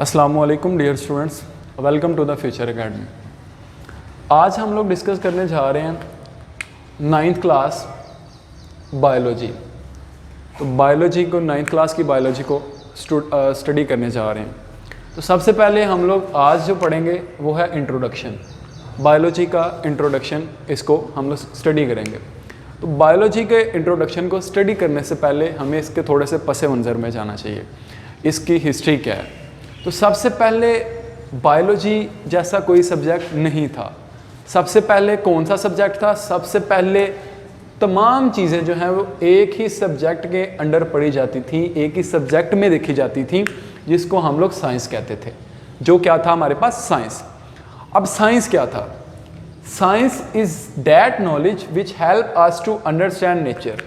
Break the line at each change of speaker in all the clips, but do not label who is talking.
अस्सलामुअलैकुम dear students, welcome to the Future Academy. आज हम लोग डिस्कस करने जा रहे हैं 9th क्लास बायोलॉजी। तो बायोलॉजी को 9th क्लास की बायोलॉजी को स्टडी करने जा रहे हैं। तो सबसे पहले हम लोग आज जो पढ़ेंगे वो है इंट्रोडक्शन, बायोलॉजी का इंट्रोडक्शन, इसको हम लोग स्टडी करेंगे। तो बायोलॉजी के इंट्रोडक्शन को स्टडी करने से पहले हमें इसके थोड़े से पस मंज़र में जाना चाहिए, इसकी हिस्ट्री क्या है। तो सबसे पहले बायोलॉजी जैसा कोई सब्जेक्ट नहीं था। सबसे पहले कौन सा सब्जेक्ट था? सबसे पहले तमाम चीज़ें जो हैं वो एक ही सब्जेक्ट के अंडर पढ़ी जाती थी, एक ही सब्जेक्ट में देखी जाती थी, जिसको हम लोग साइंस कहते थे। जो क्या था हमारे पास? साइंस। अब साइंस क्या था? Science is that knowledge which help us to understand nature.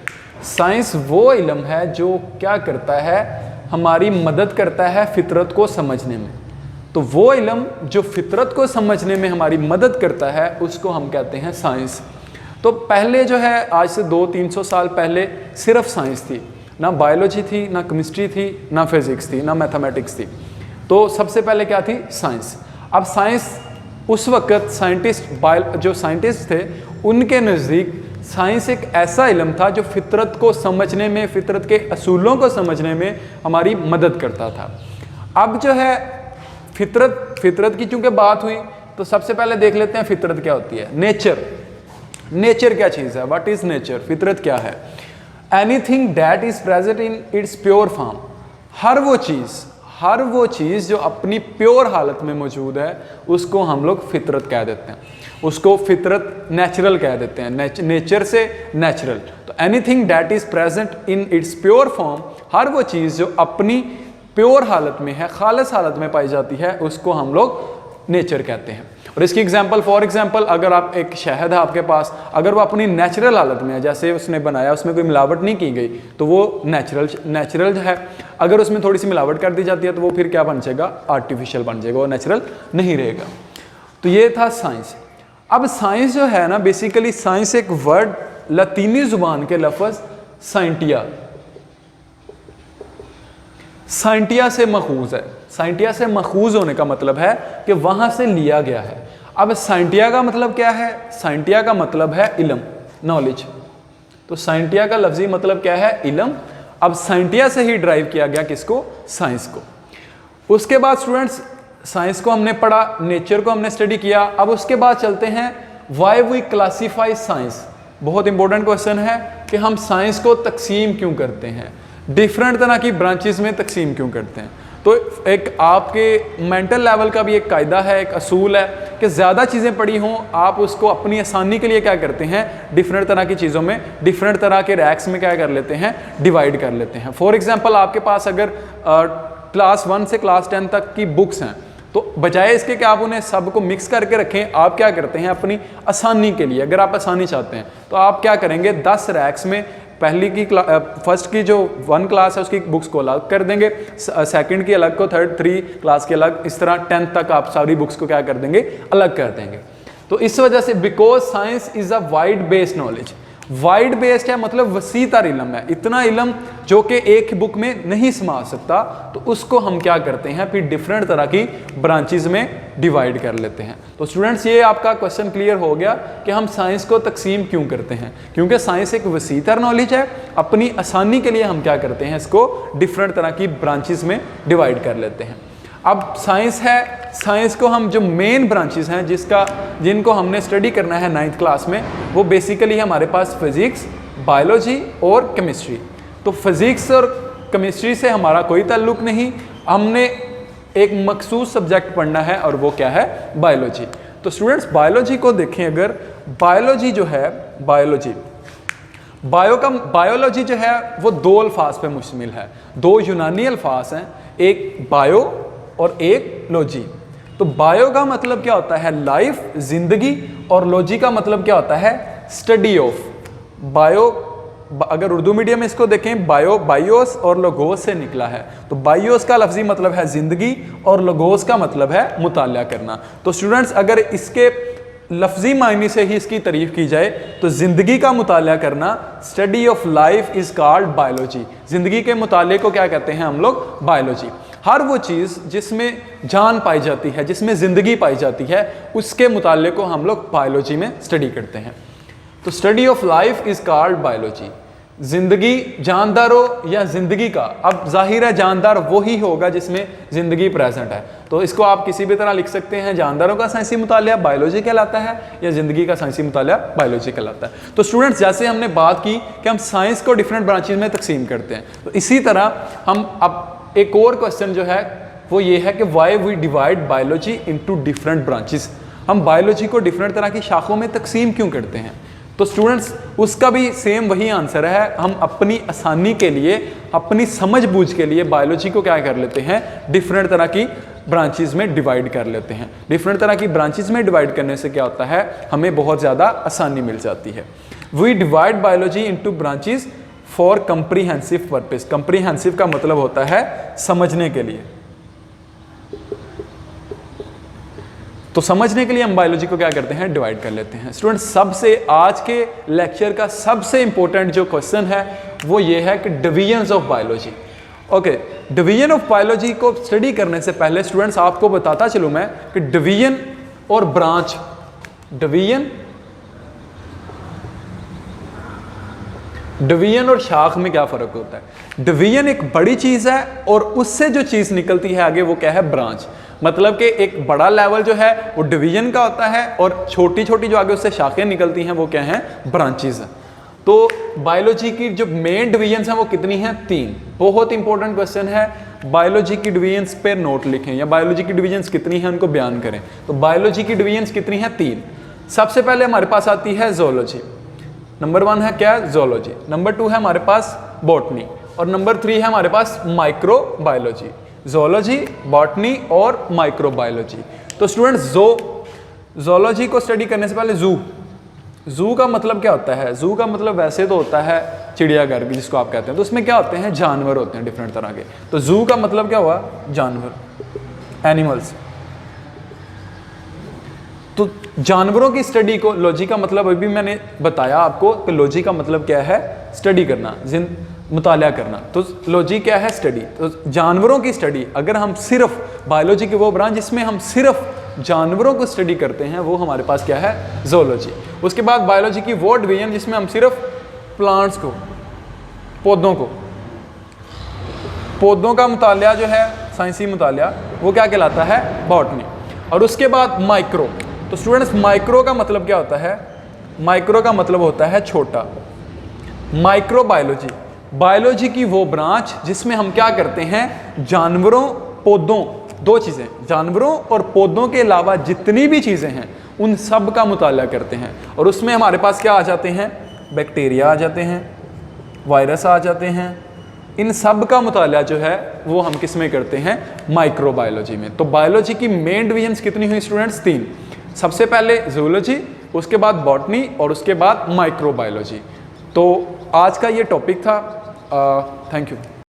Science वो इल्म है जो क्या करता है, हमारी मदद करता है फितरत को समझने में। तो वो इल्म जो फितरत को समझने में हमारी मदद करता है उसको हम कहते हैं साइंस। तो पहले जो है, आज से 200-300 साल पहले सिर्फ साइंस थी, ना बायोलॉजी थी, ना केमिस्ट्री थी, ना फिज़िक्स थी, ना मैथमेटिक्स थी। तो सबसे पहले क्या थी? साइंस। अब साइंस उस वक़्त जो साइंटिस्ट थे उनके नज़दीक साइंस एक ऐसा इल्म था जो फितरत को समझने में, फितरत के असूलों को समझने में हमारी मदद करता था। अब जो है फितरत की चूँकि बात हुई तो सबसे पहले देख लेते हैं फितरत क्या होती है। नेचर क्या चीज़ है? What is nature? फितरत क्या है? Anything that is present in its pure form. हर वो चीज़ जो अपनी प्योर हालत में मौजूद है उसको हम लोग फितरत कह देते हैं, उसको फितरत नेचुरल कह देते हैं, नेचर से नेचुरल। तो anything that is present in its pure form, हर वो चीज़ जो अपनी प्योर हालत में है, खालिस हालत में पाई जाती है, उसको हम लोग नेचर कहते हैं। और इसकी एग्जांपल, फॉर एग्जांपल, अगर आप एक शहद है आपके पास, अगर वो अपनी नेचुरल हालत में है, जैसे उसने बनाया, उसमें कोई मिलावट नहीं की गई, तो वो नेचुरल है। अगर उसमें थोड़ी सी मिलावट कर दी जाती है तो वो फिर क्या बन जाएगा? आर्टिफिशियल बन जाएगा, वो नेचुरल नहीं रहेगा। तो ये था साइंस। अब साइंस जो है ना, बेसिकली साइंस एक वर्ड लतीनी जुबान के लफ्ज़ साइंटिया से मखूज है। साइंटिया से मखूज होने का मतलब है कि वहाँ से लिया गया है। अब साइंटिया का मतलब क्या है? साइंटिया का मतलब है इल्म, नॉलेज। तो साइंटिया का लफ्जी मतलब क्या है? इल्म। अब साइंटिया से ही ड्राइव किया गया किसको? साइंस को। उसके बाद स्टूडेंट्स, साइंस को हमने पढ़ा, नेचर को हमने स्टडी किया। अब उसके बाद चलते हैं वाई वी क्लासीफाई साइंस। बहुत इंपॉर्टेंट क्वेश्चन है कि हम साइंस को तकसीम क्यों करते हैं, डिफरेंट तरह की ब्रांचेस में तकसीम क्यों करते हैं। तो एक आपके मेंटल लेवल का भी एक कायदा है, एक असूल है कि ज़्यादा चीज़ें पढ़ी हों, आप उसको अपनी आसानी के लिए क्या करते हैं, डिफरेंट तरह की चीज़ों में, डिफरेंट तरह के रैक्स में क्या कर लेते हैं, डिवाइड कर लेते हैं। फॉर एग्जांपल, आपके पास अगर क्लास 1 से क्लास 10 तक की बुक्स हैं, तो बजाय इसके कि आप उन्हें सबको मिक्स करके रखें, आप क्या करते हैं अपनी आसानी के लिए, अगर आप आसानी चाहते हैं तो आप क्या करेंगे, 10 रैक्स में फर्स्ट की जो 1 क्लास है उसकी बुक्स को अलग कर देंगे, सेकंड की अलग को, थर्ड 3 क्लास के अलग, इस तरह 10th तक आप सारी बुक्स को क्या कर देंगे, अलग कर देंगे। तो इस वजह से because science is a wide based knowledge. Wide based है मतलब वसी तर इल्म है, इतना इल्म जो कि एक बुक में नहीं समा सकता, तो उसको हम क्या करते हैं फिर डिफरेंट तरह की ब्रांचेज में डिवाइड कर लेते हैं। तो स्टूडेंट्स, ये आपका क्वेश्चन क्लियर हो गया कि हम साइंस को तकसीम क्यों करते हैं, क्योंकि साइंस एक वसी तर नॉलेज है। अपनी आसानी के लिए हम क्या करते हैं, इसको डिफरेंट तरह की ब्रांचेज में डिवाइड कर लेते हैं। अब साइंस है, साइंस को हम जो मेन ब्रांचेस हैं जिनको हमने स्टडी करना है 9th क्लास में, वो बेसिकली हमारे पास फिज़िक्स, बायोलॉजी और केमिस्ट्री। तो फिज़िक्स और केमिस्ट्री से हमारा कोई ताल्लुक़ नहीं, हमने एक मखसूस सब्जेक्ट पढ़ना है और वो क्या है? बायोलॉजी। तो स्टूडेंट्स, बायोलॉजी को देखें, अगर बायोलॉजी जो है, बायोलॉजी जो है वो 2 अल्फाज पे मुश्तमिल है, 2 यूनानी अल्फाज हैं, एक बायो और एक लॉजी। तो बायो का मतलब क्या होता है? लाइफ, जिंदगी, और लॉजी का मतलब क्या होता है? Study of. बायो, अगर उर्दू मीडियम में इसको देखें, बायोस और लोगोस से निकला है। तो बायोस का लफ्जी मतलब है जिंदगी और लोगोस का मतलब है मुताला करना। तो स्टूडेंट्स, अगर इसके लफ्जी मायने से ही इसकी तारीफ की जाए तो जिंदगी का मुताला करना, study of life is called biology. जिंदगी के मुताले को क्या कहते हैं हम लोग? बायोलॉजी। हर वो चीज़ जिसमें जान पाई जाती है, जिसमें ज़िंदगी पाई जाती है, उसके मुताले को हम लोग बायोलॉजी में स्टडी करते हैं। तो study of life is called biology. ज़िंदगी, जानदार हो या ज़िंदगी का, अब जाहिर है जानदार वही होगा जिसमें ज़िंदगी प्रेजेंट है। तो इसको आप किसी भी तरह लिख सकते हैं, जानदारों का साइंसी मुताला बायोलॉजी कहलाता है या ज़िंदगी का साइंसी मुताला बायोलॉजी कहलाता है। तो स्टूडेंट्स, जैसे हमने बात की कि हम साइंस को डिफरेंट ब्रांचेज में तकसीम करते हैं, तो इसी तरह हम अब एक और क्वेश्चन जो है वो ये है कि why we divide biology into different branches. हम बायोलॉजी को डिफरेंट तरह की शाखों में तकसीम क्यों करते हैं? तो स्टूडेंट्स, उसका भी सेम वही आंसर है। हम अपनी आसानी के लिए, अपनी समझ बूझ के लिए बायोलॉजी को क्या कर लेते हैं? डिफरेंट तरह की ब्रांचेस में डिवाइड कर लेते हैं। डिफरेंट तरह की ब्रांचेस में डिवाइड करने से क्या होता है? हमें बहुत ज़्यादा आसानी मिल जाती है। We divide biology into branches for comprehensive purpose. Comprehensive का मतलब होता है समझने के लिए। तो समझने के लिए हम बायोलॉजी को क्या करते हैं? डिवाइड कर लेते हैं। स्टूडेंट्स, सबसे आज के लेक्चर का सबसे इंपॉर्टेंट जो क्वेश्चन है वो ये है कि divisions of biology. Okay, division of biology को स्टडी करने से पहले स्टूडेंट्स आपको बताता चलूं मैं कि डिवीजन और ब्रांच, डिवीजन और शाख में क्या फ़र्क होता है? डिवीजन एक बड़ी चीज़ है और उससे जो चीज़ निकलती है आगे वो क्या है? ब्रांच। मतलब कि एक बड़ा लेवल जो है वो डिवीजन का होता है और छोटी छोटी जो आगे उससे शाखें निकलती हैं वो क्या हैं? ब्रांचेज हैं। तो बायोलॉजी की जो मेन डिवीजन्स हैं वो कितनी हैं? 3। बहुत इंपॉर्टेंट क्वेश्चन है। बायोलॉजी की डिवीजन्स पे नोट लिखें या बायोलॉजी की डिवीजन्स कितनी हैं उनको बयान करें। तो बायोलॉजी की डिवीजन्स कितनी हैं? 3। सबसे पहले हमारे पास आती है जोलॉजी। नंबर 1 है क्या? जोलॉजी। नंबर 2 है हमारे पास बॉटनी और नंबर 3 है हमारे पास माइक्रोबायोलॉजी। जोलॉजी, बॉटनी और माइक्रोबायोलॉजी। तो स्टूडेंट्स, जोलॉजी को स्टडी करने से पहले जू का मतलब क्या होता है? जू का मतलब वैसे तो होता है चिड़ियाघर जिसको आप कहते हैं। तो उसमें क्या होते हैं? जानवर होते हैं डिफरेंट तरह के। तो जू का मतलब क्या हुआ? जानवर, एनिमल्स। तो जानवरों की स्टडी को, लॉजी का मतलब अभी मैंने बताया आपको कि लॉजी का मतलब क्या है? स्टडी करना, मुताला करना। तो लॉजी क्या है? स्टडी। तो जानवरों की स्टडी, अगर हम सिर्फ बायोलॉजी की वो ब्रांच जिसमें हम सिर्फ जानवरों को स्टडी करते हैं वो हमारे पास क्या है? जोलॉजी। उसके बाद बायोलॉजी की वो डिवीजन जिसमें हम सिर्फ प्लांट्स को, पौधों का मुताला जो है, साइंसी मुताला, वो क्या कहलाता है? बॉटनी। और उसके बाद माइक्रो। तो स्टूडेंट्स, माइक्रो का मतलब क्या होता है? माइक्रो का मतलब होता है छोटा। माइक्रोबायोलॉजी, बायोलॉजी की वो ब्रांच जिसमें हम क्या करते हैं? जानवरों, पौधों, 2 चीज़ें, जानवरों और पौधों के अलावा जितनी भी चीज़ें हैं उन सब का मुताला करते हैं। और उसमें हमारे पास क्या आ जाते हैं? बैक्टीरिया आ जाते हैं, वायरस आ जाते हैं। इन सब का मुताला जो है वो हम किस में करते हैं? माइक्रोबायोलॉजी में। तो बायोलॉजी की मेन डिवीजन्स कितनी हुई स्टूडेंट्स? 3। सबसे पहले जूलॉजी, उसके बाद बॉटनी और उसके बाद माइक्रोबायोलॉजी। तो आज का ये टॉपिक था। Thank you.